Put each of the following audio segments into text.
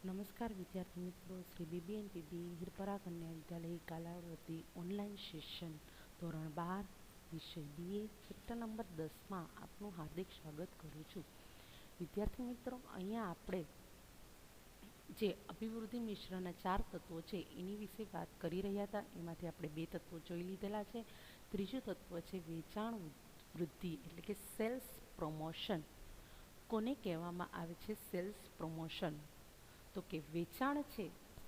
નમસ્કાર વિદ્યાર્થી મિત્રો, શ્રી બીબીએનપીબી હિરપરા કન્યા વિદ્યાલય કાલાવતી ઓનલાઈન સેશન ધોરણ 12 વિષય બીએ ચેપ્ટર નંબર 10માં આપનું હાર્દિક સ્વાગત કરું છું. વિદ્યાર્થી મિત્રો, અહીંયા આપણે જે અભિવૃદ્ધિ મિશ્રના 4 તત્વો છે એની વિશે વાત કરી રહ્યા હતા. એમાંથી આપણે 2 તત્વો જોઈ લીધેલા છે. ત્રીજું તત્વ છે વેચાણ વૃદ્ધિ એટલે કે સેલ્સ પ્રમોશન. કોને કહેવામાં આવે છે સેલ્સ પ્રમોશન? તો કે વેચાણ છે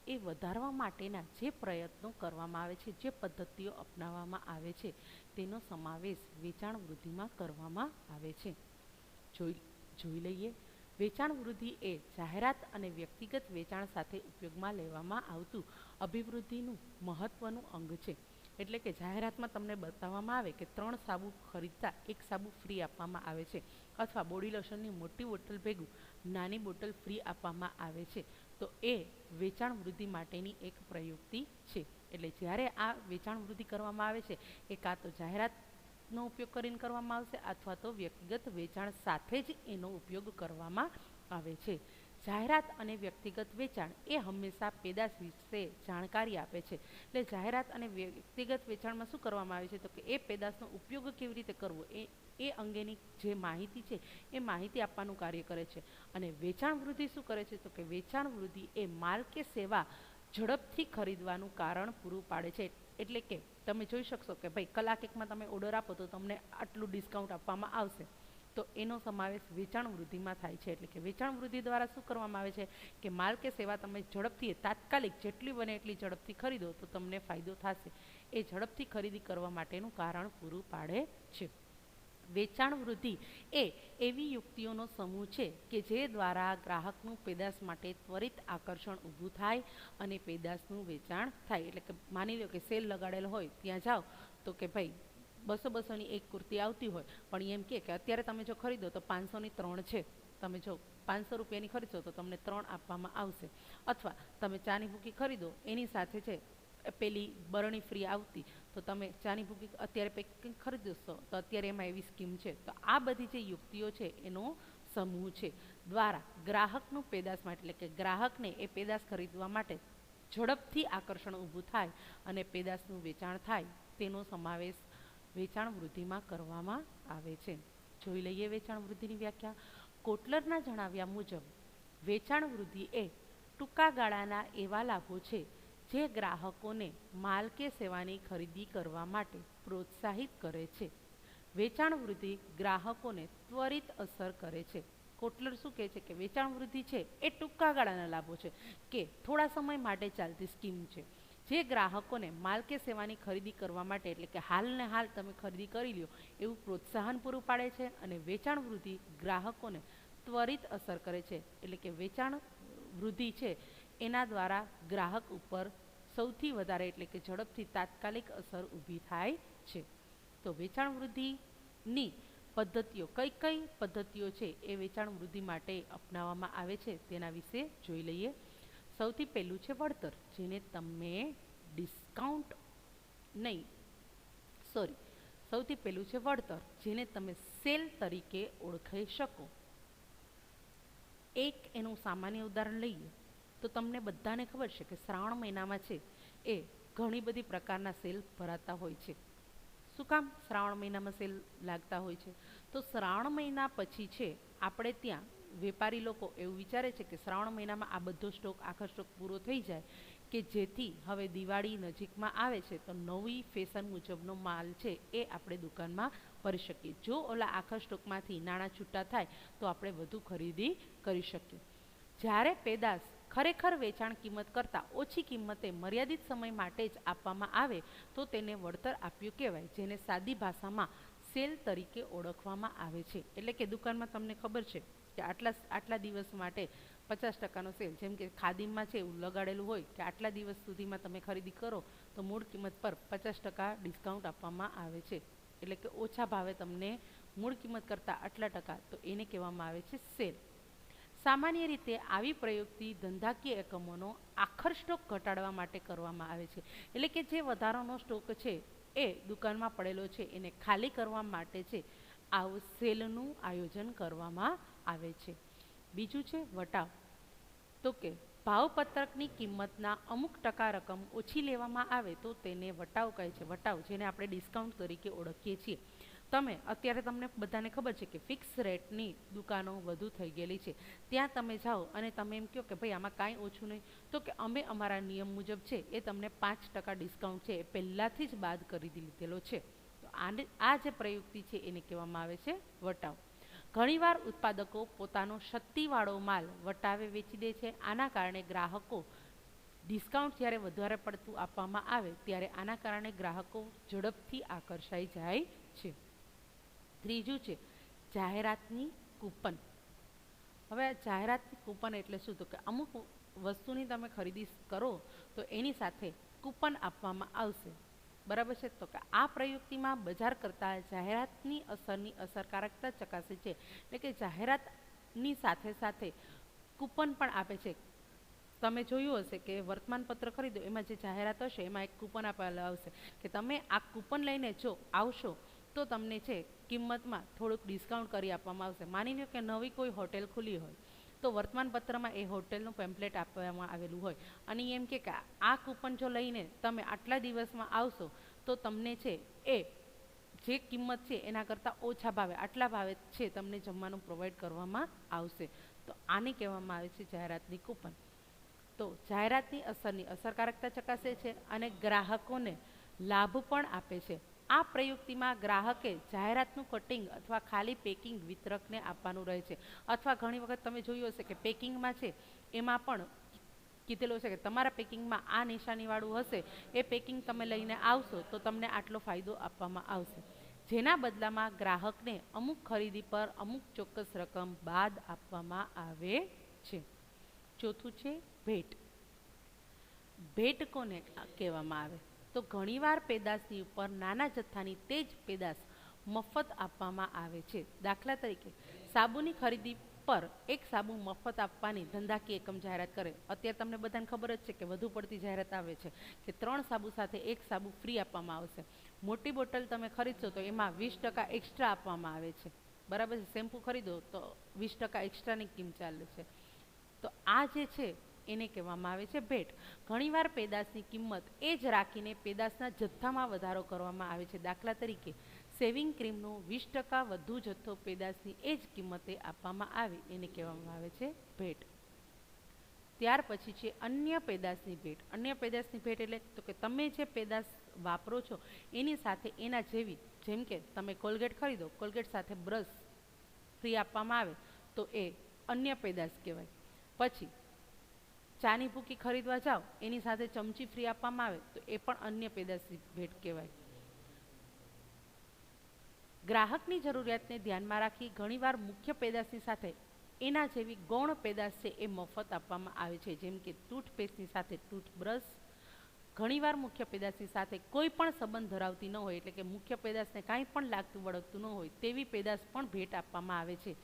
એ વધારવા માટેના જે પ્રયત્નો કરવામાં આવે છે, જે પદ્ધતિઓ અપનાવવામાં આવે છે તેનો સમાવેશ વેચાણ વૃદ્ધિમાં કરવામાં આવે છે. જોઈ લઈએ. વેચાણ વૃદ્ધિ એ જાહેરાત અને વ્યક્તિગત વેચાણ સાથે ઉપયોગમાં લેવામાં આવતું અભિવૃદ્ધિનું મહત્વનું અંગ છે. એટલે કે જાહેરાતમાં તમને બતાવવામાં આવે કે 3 સાબુ ખરીદતા 1 સાબુ ફ્રી આપવામાં આવે છે, અથવા બોડી લોશનની મોટી બોટલ ભેગું નાની બોટલ ફ્રી આપવામાં આવે છે. તો એ વેચાણ વૃદ્ધિ માટેની એક પ્રયુક્તિ છે. એટલે જ્યારે આ વેચાણ વૃદ્ધિ કરવામાં આવે છે એ કાં તો જાહેરાતનો ઉપયોગ કરીને કરવામાં આવશે અથવા તો વ્યક્તિગત વેચાણ સાથે જ એનો ઉપયોગ કરવામાં આવે છે. જાહેરાત અને વ્યક્તિગત વેચાણ એ હંમેશા પેદાશ વિશે જાણકારી આપે છે. એટલે જાહેરાત અને વ્યક્તિગત વેચાણમાં શું કરવામાં આવે છે તો કે એ પેદાશનો ઉપયોગ કેવી રીતે કરવો એ અંગેની જે માહિતી છે એ માહિતી આપવાનું કાર્ય કરે છે. અને વેચાણ વૃદ્ધિ શું કરે છે તો કે વેચાણ વૃદ્ધિ એ માલ કે સેવા ઝડપથી ખરીદવાનું કારણ પૂરું પાડે છે. એટલે કે તમે જોઈ શકશો કે ભાઈ કલાક એકમાં તમે ઓર્ડર આપો તો તમને આટલું ડિસ્કાઉન્ટ આપવામાં આવશે. તો એનો સમાવેશ વેચાણ વૃદ્ધિમાં થાય છે. એટલે કે વેચાણ વૃદ્ધિ દ્વારા શું કરવામાં આવે છે કે માલ કે સેવા તમે ઝડપથી તાત્કાલિક જેટલી બને એટલી ઝડપથી ખરીદો તો તમને ફાયદો થશે. એ ઝડપથી ખરીદી કરવા માટેનું કારણ પૂરું પાડે છે. વેચાણ વૃદ્ધિ એ એવી યુક્તિઓનો સમૂહ છે કે જે દ્વારા ગ્રાહકનું પેદાશ માટે ત્વરિત આકર્ષણ ઊભું થાય અને પેદાશનું વેચાણ થાય. એટલે કે માની લો કે સેલ લગાડેલો હોય, ત્યાં જાઓ તો કે ભાઈ 200-200ની એક કુર્તી આવતી હોય, પણ એમ કે અત્યારે તમે જો ખરીદો તો 500ની 3 છે. તમે જો 500 રૂપિયાની ખરીદશો તો તમને 3 આપવામાં આવશે. અથવા તમે ચાની ભૂકી ખરીદો એની સાથે છે પેલી બરણી ફ્રી આવતી, તો તમે ચાની ભૂકી અત્યારે પેકિંગ ખરીદશો તો અત્યારે એમાં એવી સ્કીમ છે. તો આ બધી જે યુક્તિઓ છે એનો સમૂહ છે દ્વારા ગ્રાહકનું પેદાશ માટે એટલે કે ગ્રાહકને એ પેદાશ ખરીદવા માટે ઝડપથી આકર્ષણ ઊભું થાય અને પેદાશનું વેચાણ થાય તેનો સમાવેશ વેચાણ વૃદ્ધિમાં કરવામાં આવે છે. જોઈ લઈએ વેચાણ વૃદ્ધિની વ્યાખ્યા. કોટલરના જણાવ્યા મુજબ વેચાણ વૃદ્ધિ એ ટૂંકા ગાળાના એવા લાભો છે જે ગ્રાહકોને માલ કે સેવાની ખરીદી કરવા માટે પ્રોત્સાહિત કરે છે. વેચાણ વૃદ્ધિ ગ્રાહકોને ત્વરિત અસર કરે છે. કોટલર શું કહે છે કે વેચાણ વૃદ્ધિ છે એ ટૂંકા ગાળાના લાભો છે, કે થોડા સમય માટે ચાલતી સ્કીમ છે જે ગ્રાહકોને માલ કે સેવાની ખરીદી કરવા માટે એટલે કે હાલને હાલ તમે ખરીદી કરી લ્યો એવું પ્રોત્સાહન પૂરું પાડે છે. અને વેચાણ વૃદ્ધિ ગ્રાહકોને ત્વરિત અસર કરે છે. એટલે કે વેચાણ વૃદ્ધિ છે એના દ્વારા ગ્રાહક ઉપર સૌથી વધારે એટલે કે ઝડપથી તાત્કાલિક અસર ઊભી થાય છે. તો વેચાણ વૃદ્ધિની પદ્ધતિઓ કઈ કઈ પદ્ધતિઓ છે એ વેચાણ વૃદ્ધિ માટે અપનાવવામાં આવે છે તેના વિશે જોઈ લઈએ. સૌથી પહેલું છે વળતર, જેને તમે ડિસ્કાઉન્ટ નહીં સોરી સૌથી પહેલું છે વળતર, જેને તમે સેલ તરીકે ઓળખાઈ શકો. એક એનું સામાન્ય ઉદાહરણ લઈએ તો તમને બધાને ખબર છે કે શ્રાવણ મહિનામાં છે એ ઘણી બધી પ્રકારના સેલ ભરાતા હોય છે. શું કામ શ્રાવણ મહિનામાં સેલ લાગતા હોય છે? તો શ્રાવણ મહિના પછી છે આપણે ત્યાં વેપારી લોકો એવું વિચારે છે કે શ્રાવણ મહિનામાં આ બધો સ્ટોક આખો સ્ટોક પૂરો થઈ જાય, કે જેથી હવે દિવાળી નજીકમાં આવે છે તો નવી ફેશન મુજબનો માલ છે એ આપણે દુકાનમાં ભરી શકીએ. જો ઓલા આખા સ્ટોકમાંથી નાણાં છૂટા થાય તો આપણે વધુ ખરીદી કરી શકીએ. જ્યારે પેદાશ ખરેખર વેચાણ કિંમત કરતાં ઓછી કિંમતે મર્યાદિત સમય માટે જ આપવામાં આવે તો તેને વળતર આપ્યું કહેવાય, જેને સાદી ભાષામાં સેલ તરીકે ઓળખવામાં આવે છે. એટલે કે દુકાનમાં તમને ખબર છે કે આટલા દિવસ માટે 50%નો સેલ, જેમ કે ખાદીમાં છે એવું લગાડેલું હોય કે આટલા દિવસ સુધીમાં તમે ખરીદી કરો તો મૂળ કિંમત પર 50% ડિસ્કાઉન્ટ આપવામાં આવે છે. એટલે કે ઓછા ભાવે તમને મૂળ કિંમત કરતાં આટલા ટકા, તો એને કહેવામાં આવે છે સેલ. સામાન્ય રીતે આવી પ્રયુક્તિ ધંધાકીય એકમોનો આખર સ્ટોક ઘટાડવા માટે કરવામાં આવે છે. એટલે કે જે વધારાનો સ્ટોક છે એ દુકાનમાં પડેલો છે એને ખાલી કરવા માટે છે આવું સેલનું આયોજન કરવામાં આવે છે. બીજું છે વટાવ. તો કે ભાવપત્રકની કિંમતના અમુક ટકા રકમ ઓછી લેવામાં આવે તો તેને વટાવ કહે છે. વટાવ, જેને આપણે ડિસ્કાઉન્ટ તરીકે ઓળખીએ છીએ. અત્યારે તમને બધાને ખબર છે કે ફિક્સ રેટની દુકાનો વધુ થઈ ગયેલી છે. ત્યાં તમે જાઓ અને તમે એમ કહો કે ભાઈ આમાં કાંઈ ઓછું નહીં, તો કે અમે અમારા નિયમ મુજબ છે એ તમને 5% ડિસ્કાઉન્ટ છે એ પહેલાંથી જ બાદ કરી લીધેલો છે. તો આ જે પ્રયુક્તિ છે એને કહેવામાં આવે છે વટાવ. ઘણીવાર ઉત્પાદકો પોતાનો શક્તિવાળો માલ વટાવે વેચી દે છે. આના કારણે ગ્રાહકો ડિસ્કાઉન્ટ જ્યારે વધારે પડતું આપવામાં આવે ત્યારે આના કારણે ગ્રાહકો ઝડપથી આકર્ષાઈ જાય છે. ત્રીજું છે જાહેરાતની કૂપન. હવે જાહેરાતની કૂપન એટલે શું? તો કે અમુક વસ્તુની તમે ખરીદી કરો તો એની સાથે કૂપન આપવામાં આવશે. બરાબર છે. તો કે આ પ્રયુક્તિમાં બજાર કરતાં જાહેરાતની અસરની અસરકારકતા ચકાસે છે. એટલે કે જાહેરાતની સાથે સાથે કૂપન પણ આપે છે. તમે જોયું હશે કે વર્તમાનપત્ર ખરીદો એમાં જે જાહેરાત હશે એમાં એક કૂપન આપેલા આવશે કે તમે આ કૂપન લઈને જો આવશો તો તમને છે કિંમતમાં થોડુંક ડિસ્કાઉન્ટ કરી આપવામાં આવશે. માની લો કે નવી કોઈ હોટેલ ખુલી હોય તો વર્તમાનપત્રમાં એ હોટેલનું પેમ્પલેટ આપવામાં આવેલું હોય અને એમ કે આ કૂપન જો લઈને તમે આટલા દિવસમાં આવશો તો તમને છે એ જે કિંમત છે એના કરતાં ઓછા ભાવે આટલા ભાવે છે તમને જમવાનું પ્રોવાઈડ કરવામાં આવશે. તો આને કહેવામાં આવે છે જાહેરાતની કૂપન. તો જાહેરાતની અસરની અસરકારકતા ચકાસે છે અને ગ્રાહકોને લાભ પણ આપે છે. આ પ્રયુક્તિમાં ગ્રાહકે જાહેરાતનું કટિંગ અથવા ખાલી પેકિંગ વિતરકને આપવાનું રહે છે. અથવા ઘણી વખત તમે જોયું હશે કે પેકિંગમાં છે એમાં પણ કીધેલું છે કે તમારા પેકિંગમાં આ નિશાનીવાળું હશે, એ પેકિંગ તમે લઈને આવશો તો તમને આટલો ફાયદો આપવામાં આવશે, જેના બદલામાં ગ્રાહકને અમુક ખરીદી પર અમુક ચોક્કસ રકમ બાદ આપવામાં આવે છે. ચોથું છે ભેટ. ભેટ કોને કહેવામાં આવે? તો ઘણીવાર પેદાશની ઉપર નાના જથ્થાની તે જ પેદાશ મફત આપવામાં આવે છે. દાખલા તરીકે સાબુની ખરીદી પર એક સાબુ મફત આપવાની ધંધાકીય એકમ જાહેરાત કરે. અત્યારે તમને બધાને ખબર જ છે કે વધુ પડતી જાહેરાત આવે છે કે 3 સાબુ સાથે 1 સાબુ ફ્રી આપવામાં આવશે. મોટી બોટલ તમે ખરીદશો તો એમાં 20% એક્સ્ટ્રા આપવામાં આવે છે. બરાબર છે. શેમ્પૂ ખરીદો તો 20% એક્સ્ટ્રાની કિંમત ચાલે છે. તો આ જે છે એને કહેવામાં આવે છે ભેટ. ઘણીવાર પેદાશની કિંમત એ જ રાખીને પેદાશના જથ્થામાં વધારો કરવામાં આવે છે. દાખલા તરીકે સેવિંગ ક્રીમનો 20% વધુ જથ્થો પેદાશની એ જ કિંમતે આપવામાં આવે એને કહેવામાં આવે છે ભેટ. ત્યાર પછી છે અન્ય પેદાશની ભેટ. અન્ય પેદાશની ભેટ એટલે તો કે તમે જે પેદાશ વાપરો છો એની સાથે એના જેવી, જેમ કે તમે કોલગેટ ખરીદો, કોલગેટ સાથે બ્રશ ફ્રી આપવામાં આવે તો એ અન્ય પેદાશ કહેવાય. પછી ચાની ભૂકી ખરીદવા જાઓ એની સાથે ચમચી ફ્રી આપવામાં આવે તો એ પણ અન્ય પેદાશની ભેટ કહેવાય. ગ્રાહકની જરૂરિયાતને ધ્યાનમાં રાખી ઘણીવાર મુખ્ય પેદાશની સાથે એના જેવી ગૌણ પેદાશ છે એ મફત આપવામાં આવે છે. જેમ કે ટૂથપેસ્ટની સાથે ટૂથબ્રશ. ઘણીવાર મુખ્ય પેદાશની સાથે કોઈ પણ સંબંધ ધરાવતી ન હોય, એટલે કે મુખ્ય પેદાશને કાંઈ પણ લાગતું વળગતું ન હોય તેવી પેદાશ પણ ભેટ આપવામાં આવે છે.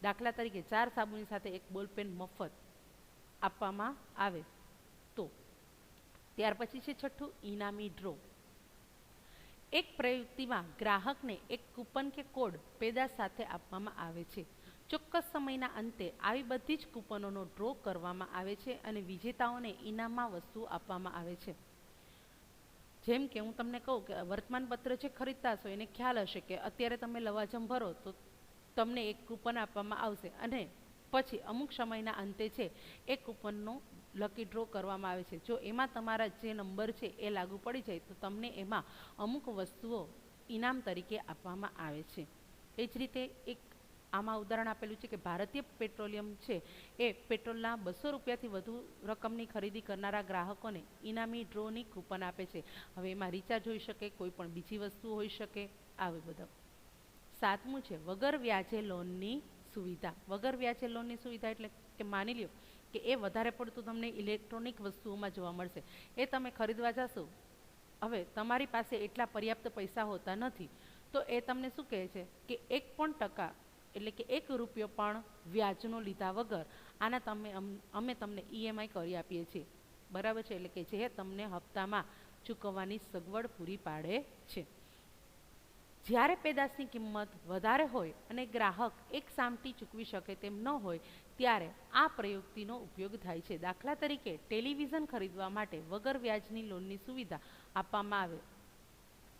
દાખલા તરીકે 4 સાબુની સાથે 1 બોલપેન મફત આપવામાં આવે તો. ત્યાર પછી છે છઠ્ઠું ઇનામી ડ્રો. એક પ્રયુક્તિમાં ગ્રાહકને એક કૂપન કે કોડ પેદાશ સાથે આપવામાં આવે છે. ચોક્કસ સમયના અંતે આવી બધી જ કૂપનોનો ડ્રો કરવામાં આવે છે અને વિજેતાઓને ઇનામમાં વસ્તુ આપવામાં આવે છે. જેમ કે હું તમને કહું કે વર્તમાનપત્ર જે ખરીદતા હશો એને ખ્યાલ હશે કે અત્યારે તમે લવાજમ ભરો તો તમને એક કૂપન આપવામાં આવશે અને પછી અમુક સમયના અંતે છે એ કૂપનનો લકી ડ્રો કરવામાં આવે છે. જો એમાં તમારા જે નંબર છે એ લાગુ પડી જાય તો તમને એમાં અમુક વસ્તુઓ ઇનામ તરીકે આપવામાં આવે છે. એ જ રીતે એક આમાં ઉદાહરણ આપેલું છે કે ભારતીય પેટ્રોલિયમ છે એ પેટ્રોલના 200 રૂપિયાથી વધુ રકમની ખરીદી કરનારા ગ્રાહકોને ઇનામી ડ્રોની કૂપન આપે છે. હવે એમાં રિચાર્જ હોઈ શકે, કોઈ પણ બીજી વસ્તુ હોઈ શકે, આવી બધા. 7મું છે વગર વ્યાજે લોનની સુવિધા. વગર વ્યાજે લોનની સુવિધા એટલે કે માની લ્યો કે એ વધારે પડતું તમને ઇલેક્ટ્રોનિક વસ્તુઓમાં જોવા મળશે. એ તમે ખરીદવા જશો, હવે તમારી પાસે એટલા પર્યાપ્ત પૈસા હોતા નથી તો એ તમને શું કહે છે કે 1% એટલે કે 1 રૂપિયો પણ વ્યાજનો લીધા વગર આના અમે તમને EMI કરી આપીએ છીએ. બરાબર છે. એટલે કે જે તમને હપ્તામાં ચૂકવવાની સગવડ પૂરી પાડે છે. જ્યારે પેદાશની કિંમત વધારે હોય અને ગ્રાહક એક સામટી ચૂકવી શકે તેમ ન હોય ત્યારે આ પ્રયુક્તિનો ઉપયોગ થાય છે. દાખલા તરીકે ટેલિવિઝન ખરીદવા માટે વગર વ્યાજની લોનની સુવિધા આપવામાં આવે.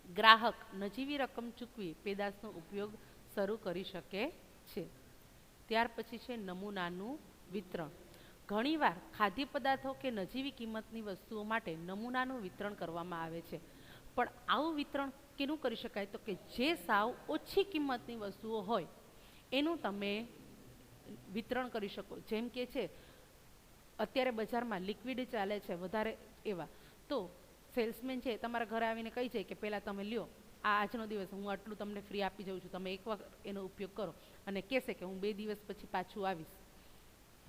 ગ્રાહક નજીવી રકમ ચૂકવી પેદાશનો ઉપયોગ શરૂ કરી શકે છે. ત્યાર પછી છે નમૂનાનું વિતરણ. ઘણીવાર ખાદ્ય પદાર્થો કે નજીવી કિંમતની વસ્તુઓ માટે નમૂનાનું વિતરણ કરવામાં આવે છે. પણ આવું વિતરણ કેનું કરી શકાય? તો કે જે સાવ ઓછી કિંમતની વસ્તુઓ હોય એનું તમે વિતરણ કરી શકો. જેમ કે છે અત્યારે બજારમાં લિક્વિડ ચાલે છે વધારે એવા, તો સેલ્સમેન છે તમારા ઘરે આવીને કહી જાય કે પહેલાં તમે લ્યો, આ આજનો દિવસ હું આટલું તમને ફ્રી આપી જાઉં છું, તમે એક વખત એનો ઉપયોગ કરો, અને કહેશે કે હું 2 દિવસ પછી પાછું આવીશ.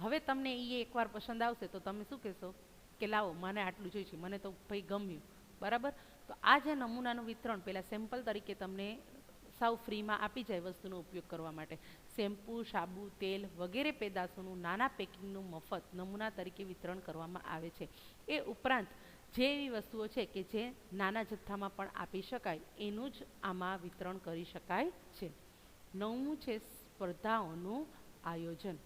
હવે તમને એ એકવાર પસંદ આવશે તો તમે શું કહેશો કે લાવો મને આટલું જોઈશે, મને તો ભાઈ ગમ્યું, બરાબર. તો આ જે નમૂનાનું વિતરણ પહેલાં સેમ્પલ તરીકે તમને સાવ ફ્રીમાં આપી જાય વસ્તુનો ઉપયોગ કરવા માટે. શેમ્પૂ, સાબુ, તેલ વગેરે પેદાશોનું નાના પેકિંગનું મફત નમૂના તરીકે વિતરણ કરવામાં આવે છે. એ ઉપરાંત જે એવી વસ્તુઓ છે કે જે નાના જથ્થામાં પણ આપી શકાય એનું જ આમાં વિતરણ કરી શકાય છે. 9મું છે સ્પર્ધાઓનું આયોજન.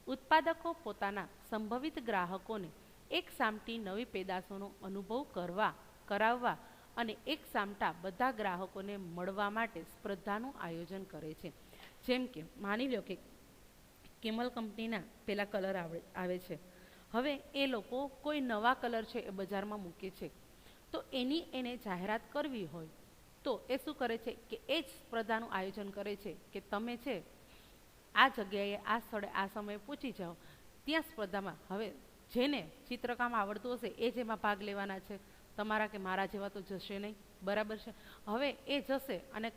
ઉત્પાદકો પોતાના સંભવિત ગ્રાહકોને એક સામટી નવી પેદાશોનો અનુભવ કરાવવા અને એક સામટા બધા ગ્રાહકોને મળવા માટે સ્પર્ધાનું આયોજન કરે છે. જેમ કે માની લો કે કેમલ કંપનીના પેલા કલર આવે છે, હવે એ લોકો કોઈ નવા કલર છે એ બજારમાં મૂકે છે, તો એને જાહેરાત કરવી હોય તો એ શું કરે છે કે એ જ સ્પર્ધાનું આયોજન કરે છે કે તમે છે આ જગ્યાએ આ સ્થળે આ સમયે પહોંચી જાઓ. ત્યાં સ્પર્ધામાં હવે જેને ચિત્રકામ આવડતું હશે એ જ એમાં ભાગ લેવાના છે, તમારા કે મારા જેવા તો જશે નહીં, બરાબર છે. હવે એ જશે અને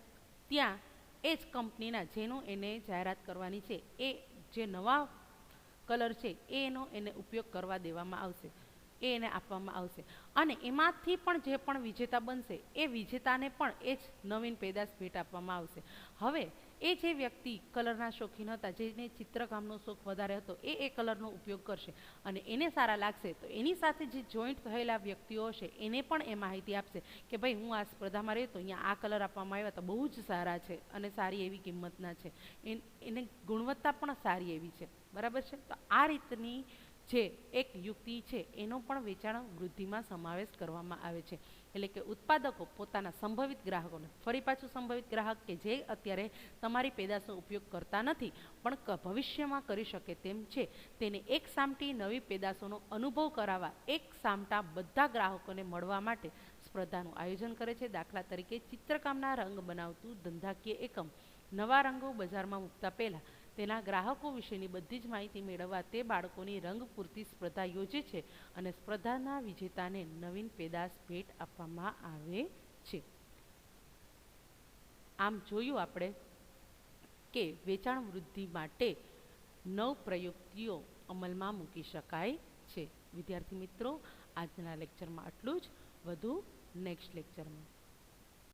ત્યાં એ જ કંપનીના જેનો એને જાહેરાત કરવાની છે એ જે નવા કલર છે એને ઉપયોગ કરવા દેવામાં આવશે, એને આપવામાં આવશે. અને એમાંથી પણ જે પણ વિજેતા બનશે એ વિજેતાને પણ એ જ નવીન પેદાશ ભેટ આપવામાં આવશે. હવે એ જે વ્યક્તિ કલરના શોખીન હતા, જેને ચિત્રકામનો શોખ વધારે હતો, એ કલરનો ઉપયોગ કરશે અને એને સારા લાગશે તો એની સાથે જે જોઈન્ટ થયેલા વ્યક્તિઓ હશે એને પણ એ માહિતી આપશે કે ભાઈ હું આ સ્પર્ધામાં રહ્યો તો અહીંયા આ કલર આપવામાં આવ્યા તો બહુ જ સારા છે અને સારી એવી કિંમતના છે, એને ગુણવત્તા પણ સારી એવી છે, બરાબર છે. તો આ રીતની જે એક યુક્તિ છે એનો પણ વેચાણ વૃદ્ધિમાં સમાવેશ કરવામાં આવે છે. એટલે કે ઉત્પાદકો પોતાના સંભવિત ગ્રાહકોને, ફરી પાછું સંભવિત ગ્રાહક કે જે અત્યારે તમારી પેદાશનો ઉપયોગ કરતા નથી પણ ભવિષ્યમાં કરી શકે તેમ છે, તેને એક સામટી નવી પેદાશોનો અનુભવ કરાવવા એક સામટા બધા ગ્રાહકોને મળવા માટે સ્પર્ધાનું આયોજન કરે છે. દાખલા તરીકે ચિત્રકામના રંગ બનાવતું ધંધાકીય એકમ નવા રંગો બજારમાં મૂકતા પહેલાં તેના ગ્રાહકો વિશેની બધી જ માહિતી મેળવવા તે બાળકોની રંગ પૂરતી સ્પર્ધા યોજે છે અને સ્પર્ધાના વિજેતાને નવીન પેદાશ ભેટ આપવામાં આવે છે. આમ જોયું આપણે કે વેચાણ વૃદ્ધિ માટે 9 પ્રયુક્તિઓ અમલમાં મૂકી શકાય છે. વિદ્યાર્થી મિત્રો, આજના લેક્ચરમાં આટલું જ. વધુ નેક્સ્ટ લેક્ચરમાં.